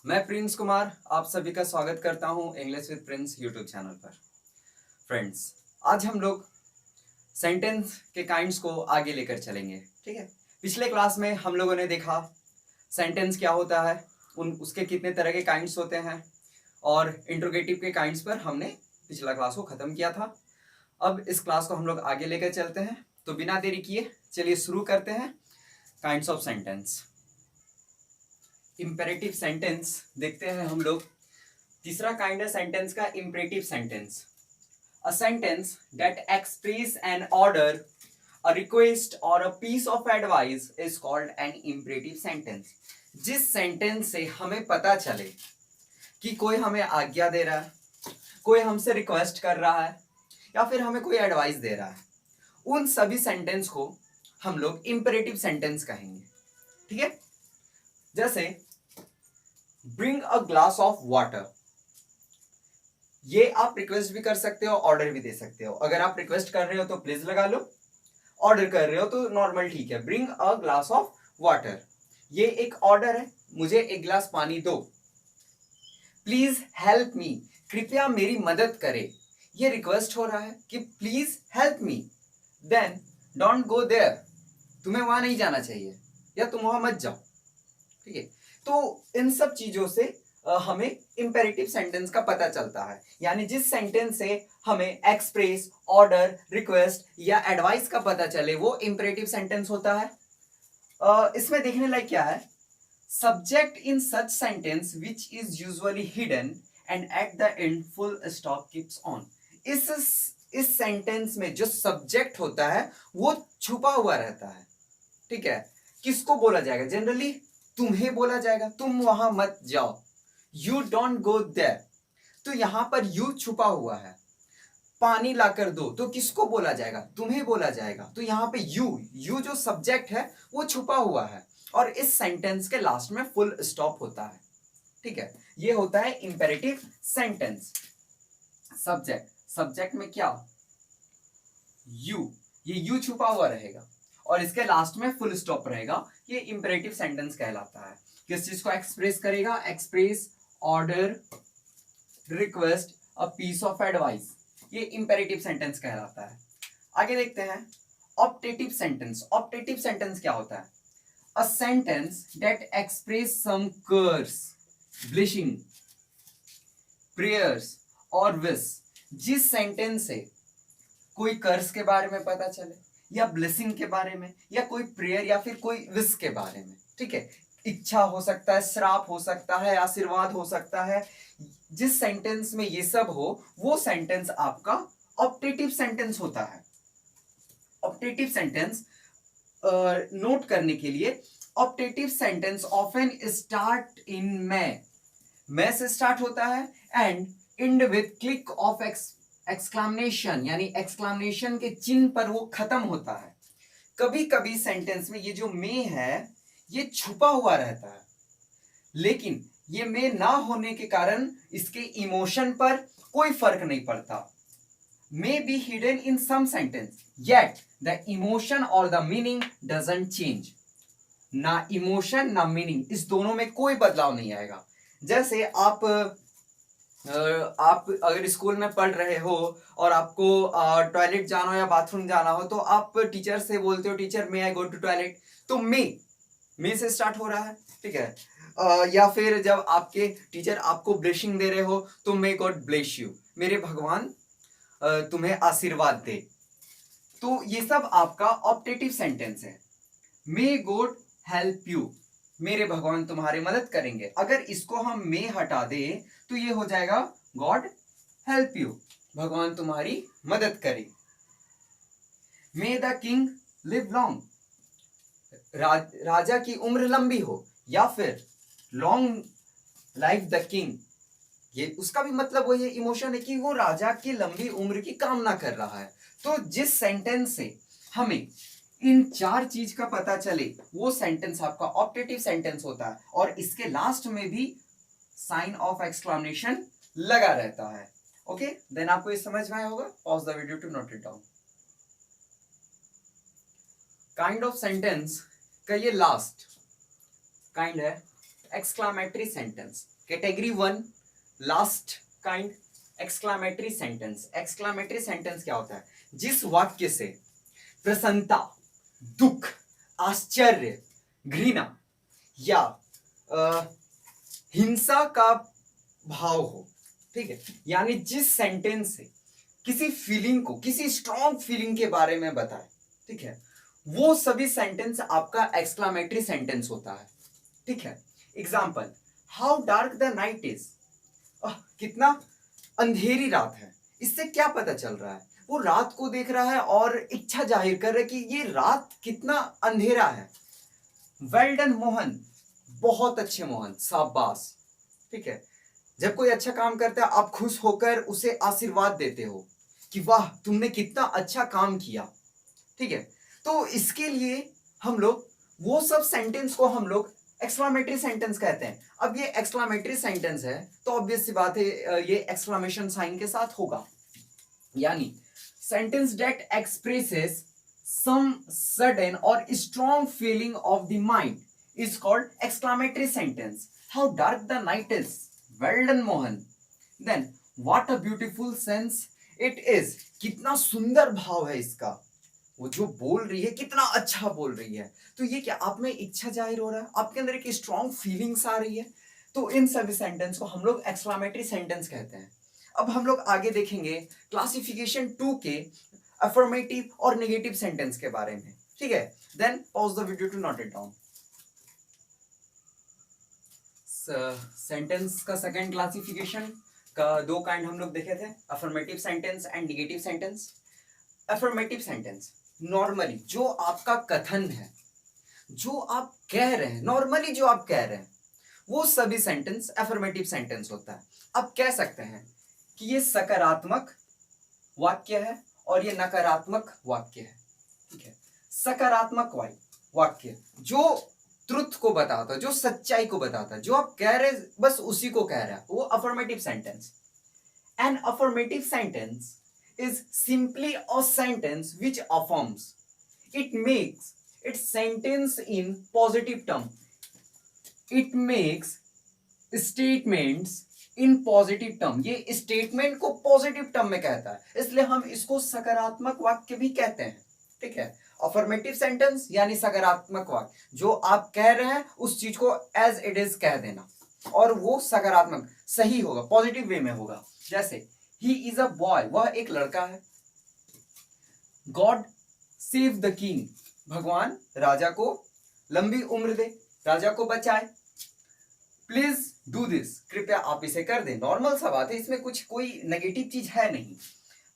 मैं प्रिंस कुमार आप सभी का स्वागत करता हूं English with Prince YouTube channel पर। फ्रेंड्स, आज हम लोग सेंटेंस के काइंड्स को आगे लेकर चलेंगे। ठीक है, पिछले क्लास में हम लोगों ने देखा सेंटेंस क्या होता है, उसके कितने तरह के काइंड्स होते हैं और इंट्रोगेटिव के काइंड्स पर हमने पिछला क्लास को खत्म किया था। अब इस क्लास को हम लोग आगे लेकर चलते हैं, तो बिना देरी किए चलिए शुरू करते हैं। Kinds of sentence. Imperative sentence देखते हैं हम लोग। तीसरा काइंड है सेंटेंस का imperative sentence. A sentence that express an order, a request और a piece of advice is called an imperative sentence. जिस सेंटेंस से हमें पता चले कि कोई हमें आज्ञा दे रहा है, कोई हमसे रिक्वेस्ट कर रहा है या फिर हमें कोई एडवाइस दे रहा है, उन सभी सेंटेंस को हम लोग इंपेरेटिव सेंटेंस कहेंगे। ठीक है, जैसे bring a glass of water, ये आप रिक्वेस्ट भी कर सकते हो, ऑर्डर भी दे सकते हो। अगर आप रिक्वेस्ट कर रहे हो तो प्लीज लगा लो, ऑर्डर कर रहे हो तो नॉर्मल ठीक है, bring a glass of water. ये एक ऑर्डर है, मुझे एक गिलास पानी दो। प्लीज हेल्प मी, कृपया मेरी मदद करे। ये रिक्वेस्ट हो रहा है कि please help me. Then don't go there, तुम्हें वहां नहीं जाना चाहिए या तुम वहां मत जाओ। ठीक है, तो इन सब चीजों से हमें इंपेरेटिव सेंटेंस का पता चलता है। यानी जिस सेंटेंस से हमें एक्सप्रेस, ऑर्डर, रिक्वेस्ट या एडवाइस का पता चले वो इंपेरेटिव सेंटेंस होता है। इसमें देखने लायक क्या है, subject in such sentence which is usually hidden and at the end full stop keeps on. इस सेंटेंस में जो सब्जेक्ट होता है वो छुपा हुआ रहता है। ठीक है, किसको बोला जाएगा? जनरली तुम्हें बोला जाएगा, तुम वहां मत जाओ, यू डोंट गो देयर। तो यहां पर यू छुपा हुआ है। पानी लाकर दो, तो किसको बोला जाएगा? तुम्हें बोला जाएगा। तो यहां पे यू जो सब्जेक्ट है वो छुपा हुआ है और इस सेंटेंस के लास्ट में फुल स्टॉप होता है। ठीक है, ये होता है इंपेरेटिव सेंटेंस। सब्जेक्ट में क्या? यू, ये यू छुपा हुआ रहेगा और इसके लास्ट में फुल स्टॉप रहेगा। ये इंपेरेटिव सेंटेंस कहलाता है। किस चीज को एक्सप्रेस करेगा? Express, order, request, a piece of advice, ये इंपेरेटिव सेंटेंस कहलाता है। आगे देखते हैं ऑप्टेटिव सेंटेंस। ऑप्टेटिव सेंटेंस क्या होता है? A sentence that express some curse, blessing, prayers और विश। जिस सेंटेंस से कोई कर्स के बारे में पता चले या ब्लेसिंग के बारे में या कोई प्रेयर या फिर कोई विश के बारे में। ठीक है, इच्छा हो सकता है, श्राप हो सकता है, आशीर्वाद हो सकता है। जिस सेंटेंस में ये सब हो वो सेंटेंस आपका ऑप्टेटिव सेंटेंस होता है। ऑप्टेटिव सेंटेंस नोट करने के लिए, optative sentence often start in मैं से स्टार्ट होता है and and with click of exclamation, यानी एक्सक्लामेशन के चिन्ह पर वो खत्म होता है। कभी कभी सेंटेंस में ये जो मे है ये छुपा हुआ रहता है, लेकिन ये मे ना होने के कारण इसके इमोशन पर कोई फर्क नहीं पड़ता। May be hidden in some sentence yet the emotion और द मीनिंग डजंट चेंज। ना इमोशन ना मीनिंग, इस दोनों में कोई बदलाव नहीं आएगा। जैसे आप अगर स्कूल में पढ़ रहे हो और आपको टॉयलेट जाना हो या बाथरूम जाना हो तो आप टीचर से बोलते हो teacher may I go to toilet, तो मे से स्टार्ट हो रहा है। ठीक है, या फिर जब आपके टीचर आपको ब्लेसिंग दे रहे हो तो मे गॉड ब्लेस यू, मेरे भगवान तुम्हें आशीर्वाद दे। तो ये सब आपका ऑप्टेटिव सेंटेंस है। मे गॉड हेल्प यू, मेरे भगवान तुम्हारी मदद करेंगे। अगर इसको हम मे हटा दे तो ये हो जाएगा गॉड हेल्प यू, भगवान तुम्हारी मदद करे। May the king live long, राजा की उम्र लंबी हो, या फिर लॉन्ग लाइफ द किंग, ये उसका भी मतलब वही इमोशन है कि वो राजा की लंबी उम्र की कामना कर रहा है। तो जिस सेंटेंस से हमें इन चार चीज का पता चले वो सेंटेंस आपका ऑप्टेटिव सेंटेंस होता है और इसके लास्ट में भी साइन ऑफ एक्सक्लेमेशन लगा रहता है। ओके, देन आपको ये समझ में आया होगा। Pause the video to note it down. Kind of sentence का ये लास्ट काइंड है exclamatory sentence category 1 last kind exclamatory sentence. Exclamatory sentence क्या होता है? जिस वाक्य से प्रसन्नता, दुख, आश्चर्य, घृणा या हिंसा का भाव हो, ठीक है, यानी जिस सेंटेंस से किसी फीलिंग को, किसी स्ट्रॉन्ग फीलिंग के बारे में बताए, ठीक है, वो सभी सेंटेंस आपका एक्सक्लामेटरी सेंटेंस होता है, ठीक है। Example, how dark the night is, कितना अंधेरी रात है। इससे क्या पता चल रहा है? वो रात को देख रहा है और इच्छा जाहिर कर रहा है कि ये रात कितना अंधेरा है। वेल डन मोहन, बहुत अच्छे मोहन, शाबाश, ठीक है। जब कोई अच्छा काम करता है आप खुश होकर उसे आशीर्वाद देते हो कि वाह तुमने कितना अच्छा काम किया, ठीक है। तो इसके लिए हम लोग वो सब सेंटेंस को हम लोग एक्सक्लामेटरी सेंटेंस कहते हैं। अब ये एक्सक्लामेटरी सेंटेंस है तो ऑब्वियस सी बात है ये एक्सक्लामेशन साइन के साथ होगा, यानी sentence that expresses some sudden और strong feeling of the mind is called exclamatory sentence. How dark the night is, well done Mohan, then what a beautiful sense it is, कितना सुंदर भाव है इसका, वो जो बोल रही है कितना अच्छा बोल रही है। तो ये क्या आप में इच्छा जाहिर हो रहा है, आपके अंदर एक स्ट्रॉन्ग फीलिंग्स आ रही है। तो इन सभी सेंटेंस को हम लोग एक्सक्लामेटरी सेंटेंस कहते हैं। अब हम लोग आगे देखेंगे क्लासिफिकेशन 2 के अफर्मेटिव और नेगेटिव सेंटेंस के बारे में, ठीक है। Then pause the video to note it down. Sentence का सेकंड क्लासिफिकेशन का 2 काइंड हम लोग देखे थे, affirmative sentence and negative sentence. Affirmative sentence normally जो आपका कथन है, जो आप कह रहे हैं, नॉर्मली जो आप कह रहे हैं वो सभी सेंटेंस अफर्मेटिव सेंटेंस होता है। आप कह सकते हैं कि ये सकारात्मक वाक्य है और ये नकारात्मक वाक्य है, ठीक है। सकारात्मक वाक्य जो ट्रुथ को बताता है, जो सच्चाई को बताता है, जो आप कह रहे बस उसी को कह रहा है, वो affirmative sentence. An affirmative sentence is simply a sentence which affirms. It makes its sentence in positive term. It makes statements in positive term. ये statement को positive term में कहता है, इसलिए हम इसको सकारात्मक वाक्य भी कहते हैं, ठीक है। अफर्मेटिव सेंटेंस यानी सकारात्मक वाक्य, जो आप कह रहे हैं उस चीज को एज इट इज कह देना और वो सकारात्मक सही होगा, पॉजिटिव वे में होगा। जैसे ही इज अ बॉय, वह एक लड़का है। गॉड सेव द किंग, भगवान राजा को लंबी उम्र दे, राजा को बचाए। प्लीज डू दिस, कृपया आप इसे कर दें। नॉर्मल सा बात है, इसमें कुछ कोई नेगेटिव चीज है नहीं।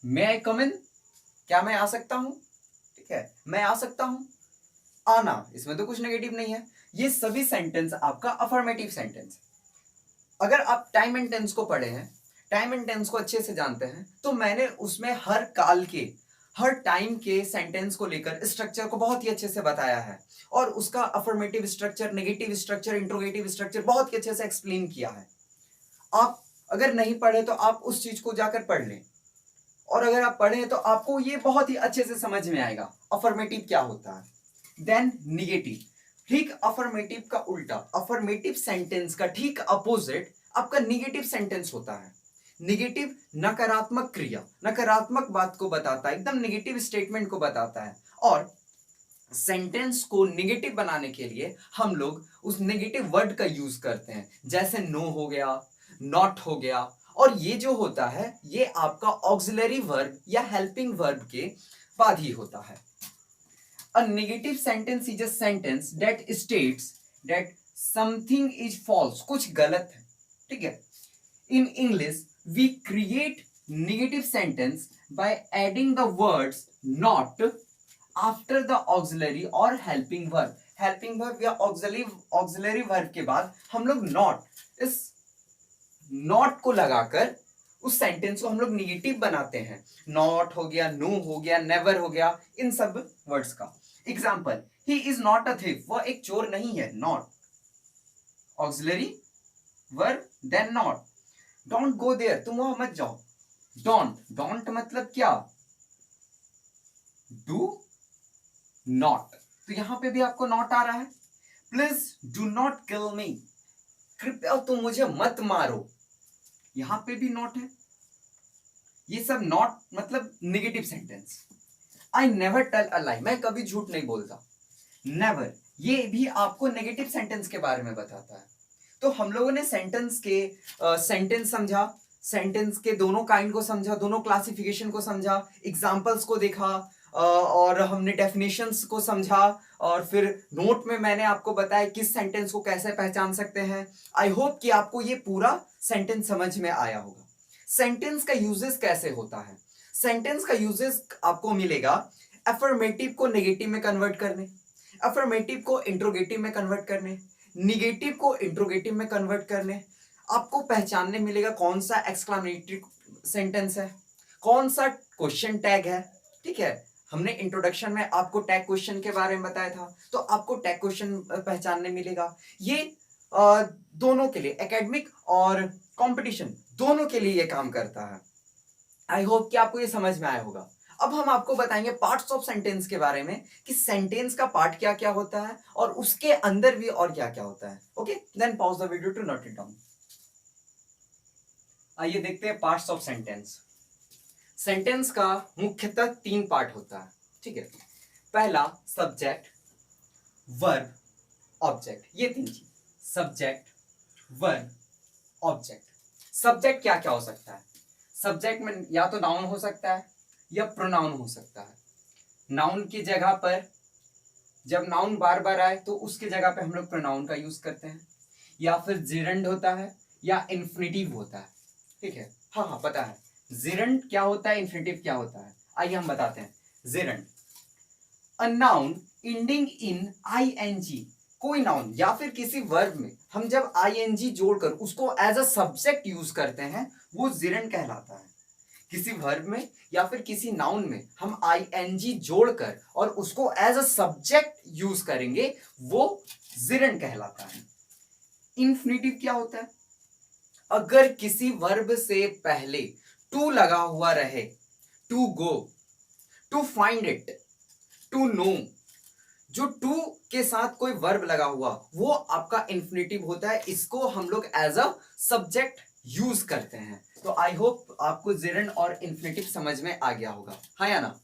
मे आई कम इन, क्या मैं आ सकता हूं, ठीक है, मैं आ सकता हूं, आना, इसमें तो कुछ नेगेटिव नहीं है। ये सभी सेंटेंस आपका अफर्मेटिव सेंटेंस। अगर आप टाइम एंड टेंस को पढ़े हैं, टाइम एंड टेंस को अच्छे से जानते हैं, तो मैंने उसमें हर काल के, हर टाइम के सेंटेंस को लेकर स्ट्रक्चर को बहुत ही अच्छे से बताया है और उसका affirmative structure, negative structure, interrogative structure बहुत ही अच्छे से एक्सप्लेन किया है। आप अगर नहीं पढ़े तो आप उस चीज को जाकर पढ़ लें, और अगर आप पढ़े तो आपको ये बहुत ही अच्छे से समझ में आएगा अफर्मेटिव क्या होता है। देन निगेटिव, ठीक अफर्मेटिव का उल्टा, अफर्मेटिव सेंटेंस का ठीक अपोजिट आपका निगेटिव सेंटेंस होता है। निगेटिव नकारात्मक क्रिया, नकारात्मक बात को बताता है, एकदम निगेटिव स्टेटमेंट को बताता है। और सेंटेंस को निगेटिव बनाने के लिए हम लोग उस नेगेटिव वर्ड का यूज करते हैं, जैसे नो हो गया, नॉट हो गया। और ये जो होता है ये आपका ऑक्सिलरी वर्ब या हेल्पिंग वर्ब के बाद ही होता है। A negative sentence is a sentence that states that something is false, कुछ गलत है, ठीक है। In English we create negative sentence by adding the words not after the auxiliary or helping verb. helping verb या auxiliary verb के बाद हम लोग not, इस not को लगाकर उस सेंटेंस को हम लोग निगेटिव बनाते हैं। not हो गया, no हो गया, never हो गया, इन सब वर्ड्स का। Example, he is not a thief, वह एक चोर नहीं है, not auxiliary verb then not। Don't go there, तुम वहां मत जाओ, डोंट, डोंट मतलब क्या, डू नॉट, तो यहां पे भी आपको नॉट आ रहा है। प्लीज डू नॉट किल मी, कृपया तुम मुझे मत मारो, यहां पे भी नॉट है। ये सब नॉट मतलब negative sentence. I never tell a lie, मैं कभी झूठ नहीं बोलता। नेवर, ये भी आपको नेगेटिव सेंटेंस के बारे में बताता है। तो हम लोगों ने सेंटेंस के सेंटेंस समझा, सेंटेंस के दोनों काइंड को समझा, दोनों क्लासिफिकेशन को समझा, एग्जांपल्स को देखा, और हमने डेफिनेशंस को समझा, और फिर नोट में मैंने आपको बताया किस सेंटेंस को कैसे पहचान सकते हैं। आई होप कि आपको ये पूरा सेंटेंस समझ में आया होगा। सेंटेंस का यूजेस कैसे होता है? सेंटेंस का यूजेस आपको मिलेगा अफर्मेटिव को नेगेटिव में कन्वर्ट करने, अफर्मेटिव को इंट्रोगेटिव में कन्वर्ट करने, निगेटिव को इंट्रोगेटिव में कन्वर्ट करने। आपको पहचानने मिलेगा कौन सा एक्सक्लेमेटरी सेंटेंस है, कौन सा क्वेश्चन टैग है। ठीक है, हमने इंट्रोडक्शन में आपको टैग क्वेश्चन के बारे में बताया था, तो आपको टैग क्वेश्चन पहचानने मिलेगा। ये दोनों के लिए, एकेडमिक और कंपटीशन दोनों के लिए ये काम करता है। आई होप कि आपको ये समझ में आया होगा। अब हम आपको बताएंगे पार्ट्स ऑफ सेंटेंस के बारे में, कि सेंटेंस का पार्ट क्या क्या होता है और उसके अंदर भी और क्या क्या होता है। Okay, then pause the video to note it down. आइए देखते हैं पार्ट्स ऑफ सेंटेंस। सेंटेंस का मुख्यतः 3 पार्ट होता है। ठीक है, पहला सब्जेक्ट, वर्ब, ऑब्जेक्ट, ये 3 चीज, सब्जेक्ट, वर्ब, ऑब्जेक्ट। सब्जेक्ट क्या क्या हो सकता है? सब्जेक्ट में या तो नाउन हो सकता है या प्रोनाउन हो सकता है। नाउन की जगह पर, जब नाउन बार बार आए तो उसके जगह पे हम लोग प्रोनाउन का यूज करते हैं, या फिर जिरंड होता है या इन्फिनिटिव होता है। ठीक है, हाँ पता है जिरंड क्या होता है, इन्फिनिटिव क्या होता है। आइए हम बताते हैं। Gerund, a noun ending in I N G, कोई नाउन या फिर किसी वर्ब में हम जब आईएनजी जोड़कर उसको एज अ सब्जेक्ट यूज करते हैं, वो जिरंड कहलाता है। किसी वर्ब में या फिर किसी नाउन में हम आईएनजी जोड़कर और उसको एज अ सब्जेक्ट यूज करेंगे, वो जिरंड कहलाता है। इन्फिनिटिव क्या होता है? अगर किसी वर्ब से पहले टू लगा हुआ रहे, to go, to find it, to know, जो टू के साथ कोई वर्ब लगा हुआ वो आपका इन्फिनिटिव होता है। इसको हम लोग एज अ सब्जेक्ट यूज करते हैं। तो आई होप आपको जिरंड और इन्फिनिटिव समझ में आ गया होगा, हाँ या ना?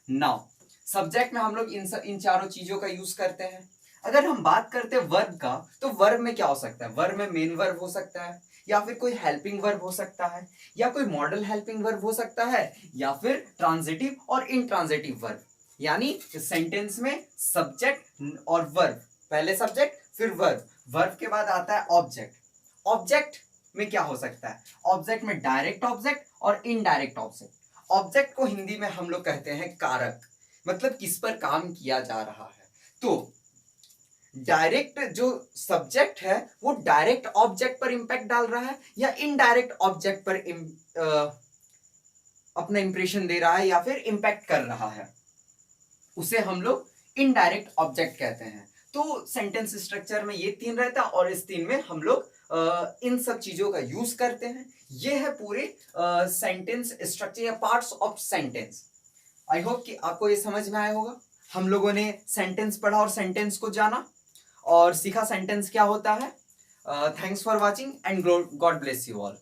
नाउ सब्जेक्ट में हम लोग इन चारों चीजों का यूज करते हैं। अगर हम बात करते हैं वर्ब का, तो वर्ब में क्या हो सकता है? वर्ब में मेन वर्ब हो सकता है, या फिर कोई हेल्पिंग वर्ब हो सकता है, या कोई मॉडल हेल्पिंग वर्ब हो सकता है, या फिर ट्रांजिटिव और इंट्रांजिटिव वर्ब। यानी सेंटेंस में सब्जेक्ट और वर्ब, पहले सब्जेक्ट फिर वर्ब, वर्ब के बाद आता है ऑब्जेक्ट। ऑब्जेक्ट में क्या हो सकता है? ऑब्जेक्ट में डायरेक्ट ऑब्जेक्ट और इनडायरेक्ट ऑब्जेक्ट। ऑब्जेक्ट को हिंदी में हम लोग कहते हैं कारक, मतलब किस पर काम किया जा रहा है। तो डायरेक्ट जो सब्जेक्ट है वो डायरेक्ट ऑब्जेक्ट पर इंपैक्ट डाल रहा है या इनडायरेक्ट ऑब्जेक्ट पर अपना इंप्रेशन दे रहा है या फिर इंपैक्ट कर रहा है, उसे हम लोग इनडायरेक्ट ऑब्जेक्ट कहते हैं। तो सेंटेंस स्ट्रक्चर में ये 3 रहता है और इस 3 में हम लोग इन सब चीजों का यूज करते हैं। ये है पूरे सेंटेंस स्ट्रक्चर या parts of sentence. I hope कि आपको ये समझ में आया होगा। हम लोगों ने सेंटेंस पढ़ा और सेंटेंस को जाना और सीखा सेंटेंस क्या होता है। Thanks for watching and God bless you all.